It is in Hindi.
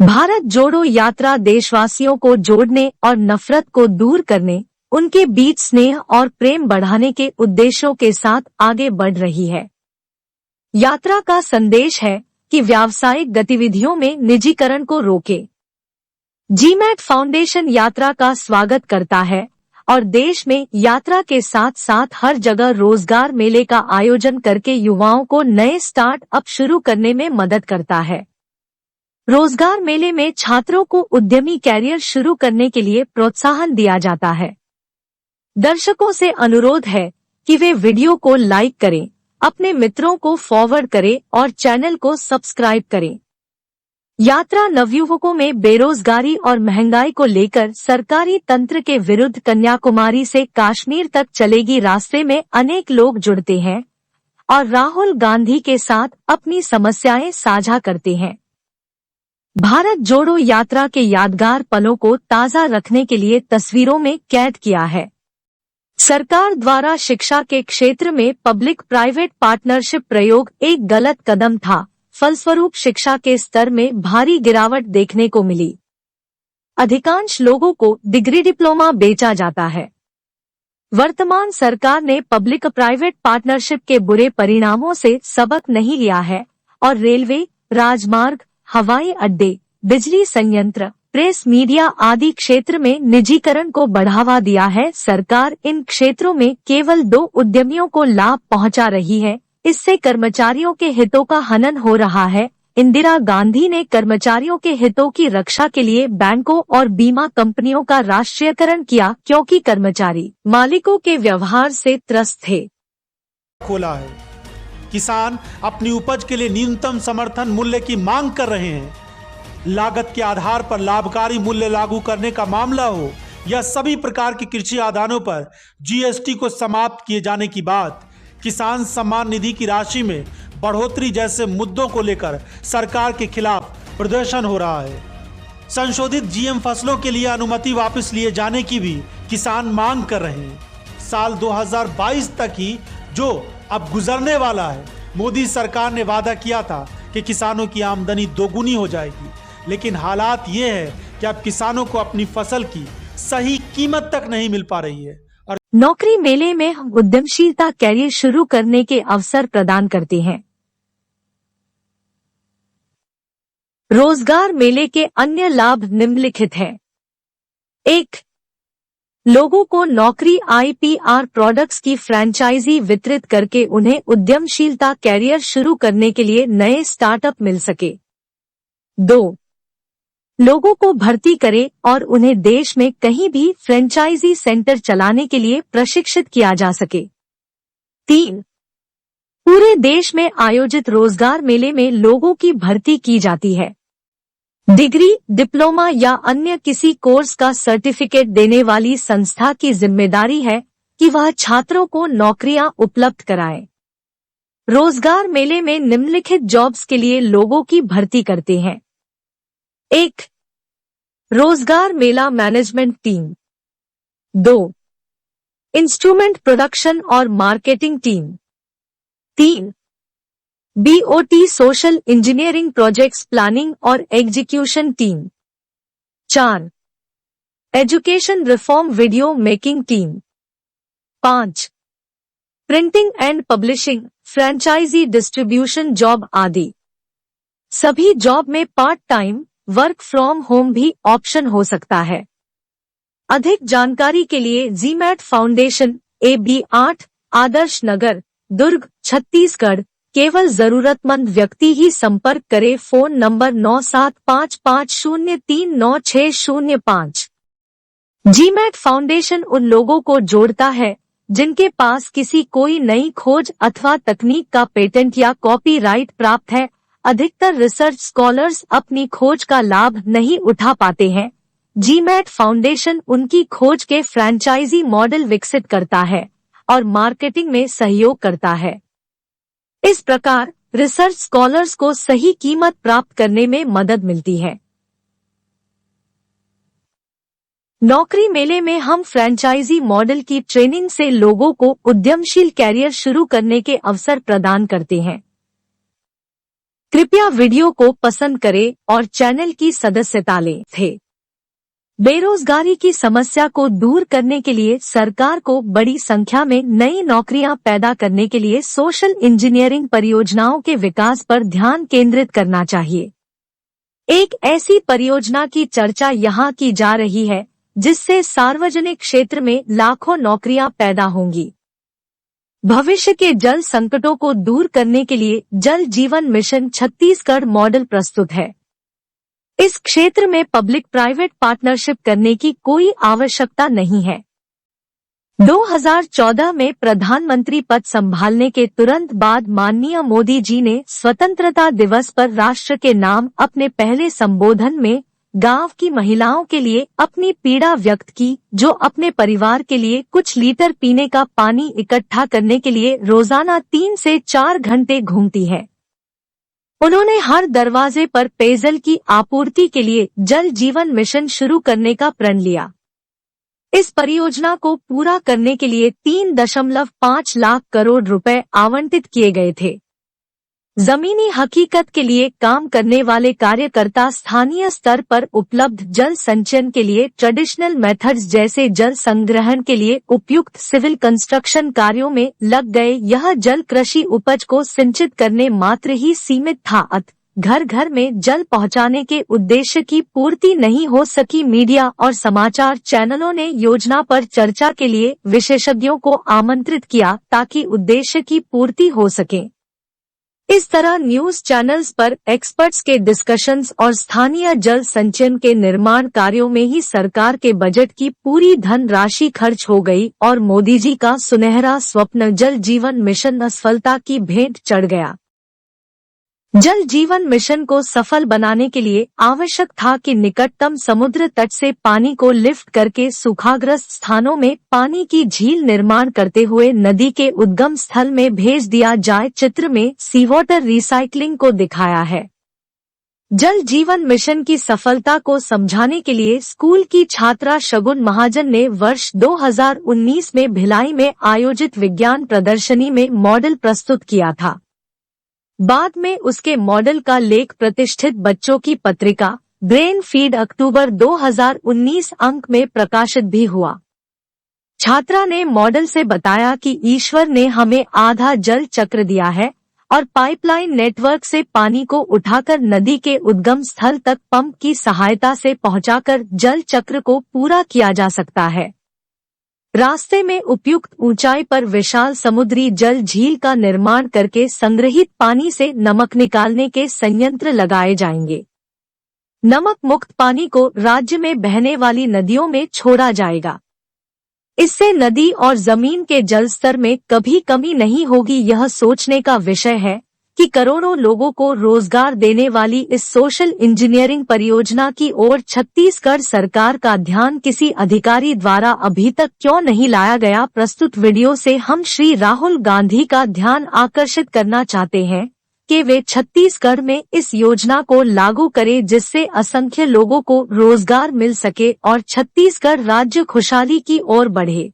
भारत जोड़ो यात्रा देशवासियों को जोड़ने और नफरत को दूर करने, उनके बीच स्नेह और प्रेम बढ़ाने के उद्देश्यों के साथ आगे बढ़ रही है। यात्रा का संदेश है कि व्यावसायिक गतिविधियों में निजीकरण को रोके। जीमैट फाउंडेशन यात्रा का स्वागत करता है और देश में यात्रा के साथ साथ हर जगह रोजगार मेले का आयोजन करके युवाओं को नए स्टार्टअप शुरू करने में मदद करता है। रोजगार मेले में छात्रों को उद्यमी कैरियर शुरू करने के लिए प्रोत्साहन दिया जाता है। दर्शकों से अनुरोध है कि वे वीडियो को लाइक करें, अपने मित्रों को फॉरवर्ड करें और चैनल को सब्सक्राइब करें। यात्रा नवयुवकों में बेरोजगारी और महंगाई को लेकर सरकारी तंत्र के विरुद्ध कन्याकुमारी से कश्मीर तक चलेगी रास्ते में अनेक लोग जुड़ते हैं और राहुल गांधी के साथ अपनी समस्याएं साझा करते हैं। भारत जोड़ो यात्रा के यादगार पलों को ताज़ा रखने के लिए तस्वीरों में कैद किया है। सरकार द्वारा शिक्षा के क्षेत्र में पब्लिक प्राइवेट पार्टनरशिप प्रयोग एक गलत कदम था, फलस्वरूप शिक्षा के स्तर में भारी गिरावट देखने को मिली। अधिकांश लोगों को डिग्री डिप्लोमा बेचा जाता है। वर्तमान सरकार ने पब्लिक प्राइवेट पार्टनरशिप के बुरे परिणामों से सबक नहीं लिया है और रेलवे, राजमार्ग, हवाई अड्डे, बिजली संयंत्र, प्रेस मीडिया आदि क्षेत्र में निजीकरण को बढ़ावा दिया है। सरकार इन क्षेत्रों में केवल 2 उद्यमियों को लाभ पहुंचा रही है, इससे कर्मचारियों के हितों का हनन हो रहा है। इंदिरा गांधी ने कर्मचारियों के हितों की रक्षा के लिए बैंकों और बीमा कंपनियों का राष्ट्रीयकरण किया क्योंकि कर्मचारी मालिकों के व्यवहार से त्रस्त थे। खोला है। किसान अपनी उपज के लिए न्यूनतम समर्थन मूल्य की मांग कर रहे हैं। लागत के आधार पर लाभकारी मूल्य लागू करने का मामला हो या सभी प्रकार की कृषि आदानों पर जीएसटी को समाप्त किए जाने की बात, किसान सम्मान निधि की राशि में बढ़ोतरी जैसे मुद्दों को लेकर सरकार के खिलाफ प्रदर्शन हो रहा है। संशोधित जीएम फसलों के लिए अनुमति वापस लिए जाने की भी किसान मांग कर रहे हैं। साल 2022 तक ही जो अब गुजरने वाला है, मोदी सरकार ने वादा किया था कि किसानों की आमदनी दोगुनी हो जाएगी, लेकिन हालात ये है कि अब किसानों को अपनी फसल की सही कीमत तक नहीं मिल पा रही है। और नौकरी मेले में हम उद्यमशीलता कैरियर शुरू करने के अवसर प्रदान करते हैं। रोजगार मेले के अन्य लाभ निम्नलिखित हैं। 1. लोगों को नौकरी आईपीआर प्रोडक्ट्स की फ्रैंचाइजी वितरित करके उन्हें उद्यमशीलता कैरियर शुरू करने के लिए नए स्टार्टअप मिल सके। 2. लोगों को भर्ती करें और उन्हें देश में कहीं भी फ्रैंचाइजी सेंटर चलाने के लिए प्रशिक्षित किया जा सके। 3. पूरे देश में आयोजित रोजगार मेले में लोगों की भर्ती की जाती है। डिग्री, डिप्लोमा या अन्य किसी कोर्स का सर्टिफिकेट देने वाली संस्था की जिम्मेदारी है कि वह छात्रों को नौकरियां उपलब्ध कराए। रोजगार मेले में निम्नलिखित जॉब्स के लिए लोगों की भर्ती करते हैं। 1. रोजगार मेला मैनेजमेंट टीम। 2. इंस्ट्रूमेंट प्रोडक्शन और marketing team. 3. BOT social engineering projects planning और execution team. 4. Education reform video making team. 5. Printing and publishing, franchise distribution job आदि। सभी जॉब में part time work from home भी ऑप्शन हो सकता है। अधिक जानकारी के लिए जीमैट फाउंडेशन, AB8, आदर्श नगर, दुर्ग, छत्तीसगढ़। केवल जरूरतमंद व्यक्ति ही संपर्क करे। Phone number 9755039605। जीमैट फाउंडेशन उन लोगों को जोड़ता है जिनके पास किसी कोई नई खोज अथवा तकनीक का पेटेंट या कॉपीराइट प्राप्त है। अधिकतर रिसर्च स्कॉलर्स अपनी खोज का लाभ नहीं उठा पाते हैं। जीमैट फाउंडेशन उनकी खोज के फ्रैंचाइजी मॉडल विकसित करता है और मार्केटिंग में सहयोग करता है। इस प्रकार रिसर्च स्कॉलर्स को सही कीमत प्राप्त करने में मदद मिलती है। नौकरी मेले में हम फ्रैंचाइजी मॉडल की ट्रेनिंग से लोगों को उद्यमशील कैरियर शुरू करने के अवसर प्रदान करते हैं। कृपया वीडियो को पसंद करें और चैनल की सदस्यता लें। बेरोजगारी की समस्या को दूर करने के लिए सरकार को बड़ी संख्या में नई नौकरियां पैदा करने के लिए सोशल इंजीनियरिंग परियोजनाओं के विकास पर ध्यान केंद्रित करना चाहिए। एक ऐसी परियोजना की चर्चा यहाँ की जा रही है जिससे सार्वजनिक क्षेत्र में लाखों नौकरियां पैदा होंगी। भविष्य के जल संकटों को दूर करने के लिए जल जीवन मिशन छत्तीसगढ़ मॉडल प्रस्तुत है। इस क्षेत्र में पब्लिक प्राइवेट पार्टनरशिप करने की कोई आवश्यकता नहीं है। 2014 में प्रधानमंत्री पद संभालने के तुरंत बाद माननीय मोदी जी ने स्वतंत्रता दिवस पर राष्ट्र के नाम अपने पहले संबोधन में गांव की महिलाओं के लिए अपनी पीड़ा व्यक्त की, जो अपने परिवार के लिए कुछ लीटर पीने का पानी इकट्ठा करने के लिए रोजाना 3 से 4 घंटे घूमती है। उन्होंने हर दरवाजे पर पेयजल की आपूर्ति के लिए जल जीवन मिशन शुरू करने का प्रण लिया। इस परियोजना को पूरा करने के लिए 3.5 लाख करोड़ रुपए आवंटित किए गए थे। जमीनी हकीकत के लिए काम करने वाले कार्यकर्ता स्थानीय स्तर पर उपलब्ध जल संचयन के लिए ट्रेडिशनल मेथड्स जैसे जल संग्रहण के लिए उपयुक्त सिविल कंस्ट्रक्शन कार्यों में लग गए। यह जल कृषि उपज को सिंचित करने मात्र ही सीमित था, घर घर में जल पहुंचाने के उद्देश्य की पूर्ति नहीं हो सकी। मीडिया और समाचार चैनलों ने योजना पर चर्चा के लिए विशेषज्ञों को आमंत्रित किया ताकि उद्देश्य की पूर्ति हो सके। इस तरह न्यूज चैनल्स पर एक्सपर्ट्स के डिस्कशंस और स्थानीय जल संचयन के निर्माण कार्यों में ही सरकार के बजट की पूरी धन राशि खर्च हो गई और मोदी जी का सुनहरा स्वप्न जल जीवन मिशन असफलता की भेंट चढ़ गया। जल जीवन मिशन को सफल बनाने के लिए आवश्यक था कि निकटतम समुद्र तट से पानी को लिफ्ट करके सूखाग्रस्त स्थानों में पानी की झील निर्माण करते हुए नदी के उद्गम स्थल में भेज दिया जाए। चित्र में सी वाटर रिसाइकलिंग को दिखाया है। जल जीवन मिशन की सफलता को समझाने के लिए स्कूल की छात्रा शगुन महाजन ने वर्ष 2019 में भिलाई में आयोजित विज्ञान प्रदर्शनी में मॉडल प्रस्तुत किया था। बाद में उसके मॉडल का लेख प्रतिष्ठित बच्चों की पत्रिका ब्रेन फीड अक्टूबर 2019 अंक में प्रकाशित भी हुआ। छात्रा ने मॉडल से बताया कि ईश्वर ने हमें आधा जल चक्र दिया है और पाइपलाइन नेटवर्क से पानी को उठाकर नदी के उद्गम स्थल तक पंप की सहायता से पहुंचाकर जल चक्र को पूरा किया जा सकता है। रास्ते में उपयुक्त ऊंचाई पर विशाल समुद्री जल झील का निर्माण करके संग्रहित पानी से नमक निकालने के संयंत्र लगाए जाएंगे। नमक मुक्त पानी को राज्य में बहने वाली नदियों में छोड़ा जाएगा। इससे नदी और जमीन के जल स्तर में कभी कमी नहीं होगी। यह सोचने का विषय है कि करोड़ों लोगों को रोजगार देने वाली इस सोशल इंजीनियरिंग परियोजना की ओर छत्तीसगढ़ सरकार का ध्यान किसी अधिकारी द्वारा अभी तक क्यों नहीं लाया गया। प्रस्तुत वीडियो से हम श्री राहुल गांधी का ध्यान आकर्षित करना चाहते हैं कि वे छत्तीसगढ़ में इस योजना को लागू करें जिससे असंख्य लोगों को रोजगार मिल सके और छत्तीसगढ़ राज्य खुशहाली की ओर बढ़े।